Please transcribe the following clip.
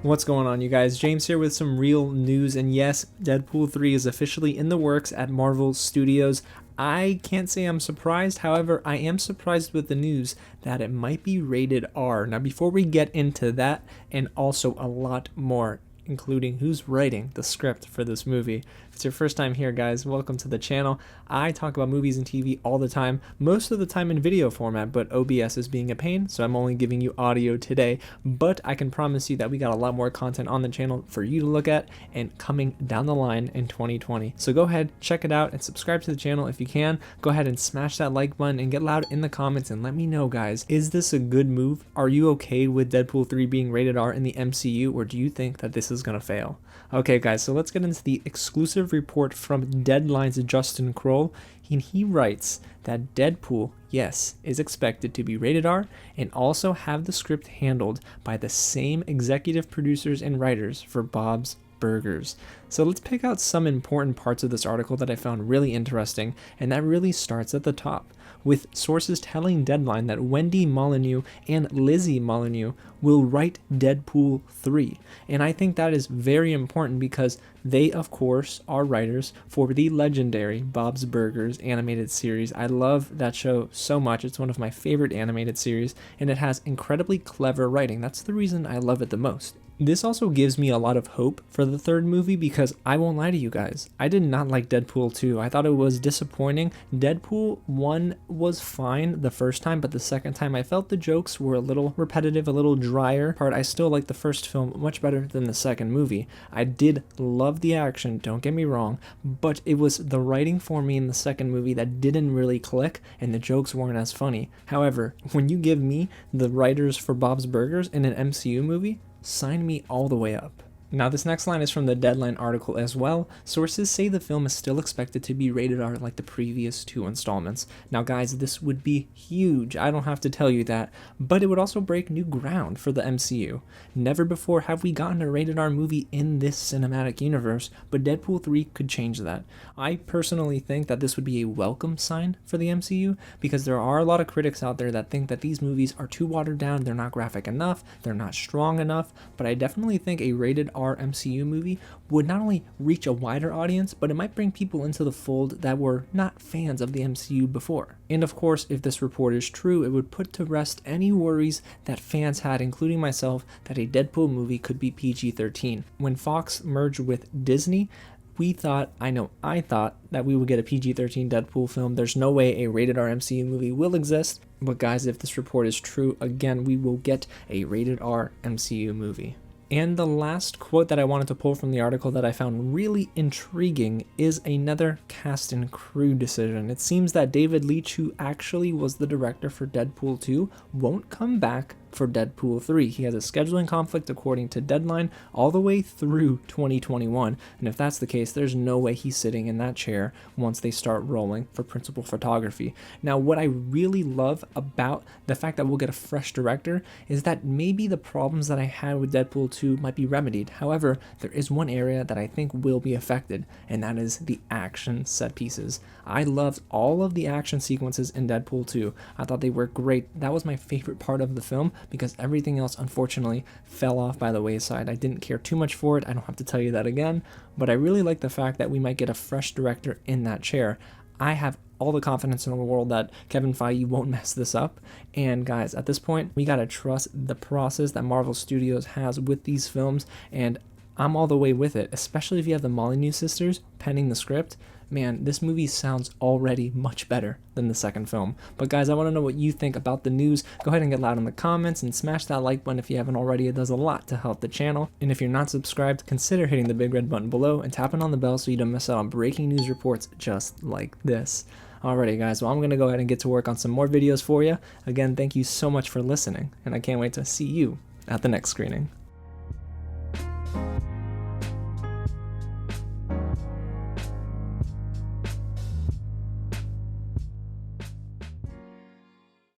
What's going on, you guys? James here with some real news, and yes, Deadpool 3 is officially in the works at Marvel Studios. I can't say I'm surprised, however, I am surprised with the news that it might be rated R. Now, before we get into that, and also a lot more, including who's writing the script for this movie. If it's your first time here, guys, welcome to the channel. I talk about movies and TV all the time, most of the time in video format, but OBS is being a pain, so I'm only giving you audio today. But I can promise you that we got a lot more content on the channel for you to look at and coming down the line in 2020. So go ahead, check it out, and subscribe to the channel if you can. Go ahead and smash that like button and get loud in the comments and let me know, guys, is this a good move? Are you okay with Deadpool 3 being rated R in the MCU, or do you think that this is gonna fail? Okay, guys, so let's get into the exclusive report from Deadline's Justin Kroll. He writes that Deadpool, yes, is expected to be rated R and also have the script handled by the same executive producers and writers for Bob's Burgers. So let's pick out some important parts of this article that I found really interesting, and that really starts at the top, with sources telling Deadline that Wendy Molyneux and Lizzie Molyneux will write Deadpool 3. And I think that is very important because they, of course, are writers for the legendary Bob's Burgers animated series. I love that show so much. It's one of my favorite animated series, and it has incredibly clever writing. That's the reason I love it the most. This also gives me a lot of hope for the third movie because I won't lie to you guys, I did not like Deadpool 2. I thought it was disappointing. Deadpool 1 was fine the first time, but the second time I felt the jokes were a little repetitive, a little drier. I still like the first film much better than the second movie. I did love the action, don't get me wrong, but it was the writing for me in the second movie that didn't really click and the jokes weren't as funny. However, when you give me the writers for Bob's Burgers in an MCU movie, sign me all the way up. Now, this next line is from the Deadline article as well. Sources say the film is still expected to be rated R like the previous two installments. Now, guys, this would be huge. I don't have to tell you that, but it would also break new ground for the MCU. Never before have we gotten a rated R movie in this cinematic universe, but Deadpool 3 could change that. I personally think that this would be a welcome sign for the MCU because there are a lot of critics out there that think that these movies are too watered down, they're not graphic enough, they're not strong enough, but I definitely think a rated R MCU movie would not only reach a wider audience, but it might bring people into the fold that were not fans of the MCU before. And of course, if this report is true, it would put to rest any worries that fans had, including myself, that a Deadpool movie could be PG-13. When Fox merged with Disney, I thought that we would get a PG-13 Deadpool film. There's no way a rated R MCU movie will exist, but guys, if this report is true, again, we will get a rated R MCU movie. And the last quote that I wanted to pull from the article that I found really intriguing is another cast and crew decision. It seems that David Leitch, who actually was the director for Deadpool 2, won't come back for Deadpool 3. He has a scheduling conflict according to Deadline all the way through 2021, and if that's the case, there's no way he's sitting in that chair once they start rolling for principal photography. Now, what I really love about the fact that we'll get a fresh director is that maybe the problems that I had with Deadpool 2 might be remedied. However, there is one area that I think will be affected, and that is the action set pieces. I loved all of the action sequences in Deadpool 2. I thought they were great. That was my favorite part of the film, because everything else unfortunately fell off by the wayside. I didn't care too much for it, I don't have to tell you that again, but I really like the fact that we might get a fresh director in that chair. I have all the confidence in the world that Kevin Feige won't mess this up, and guys, at this point, we gotta trust the process that Marvel Studios has with these films, and I'm all the way with it, especially if you have the Molyneux sisters penning the script. Man, this movie sounds already much better than the second film. But guys, I want to know what you think about the news. Go ahead and get loud in the comments and smash that like button if you haven't already. It does a lot to help the channel. And if you're not subscribed, consider hitting the big red button below and tapping on the bell so you don't miss out on breaking news reports just like this. Alrighty guys, well, I'm going to go ahead and get to work on some more videos for you. Again, thank you so much for listening, and I can't wait to see you at the next screening.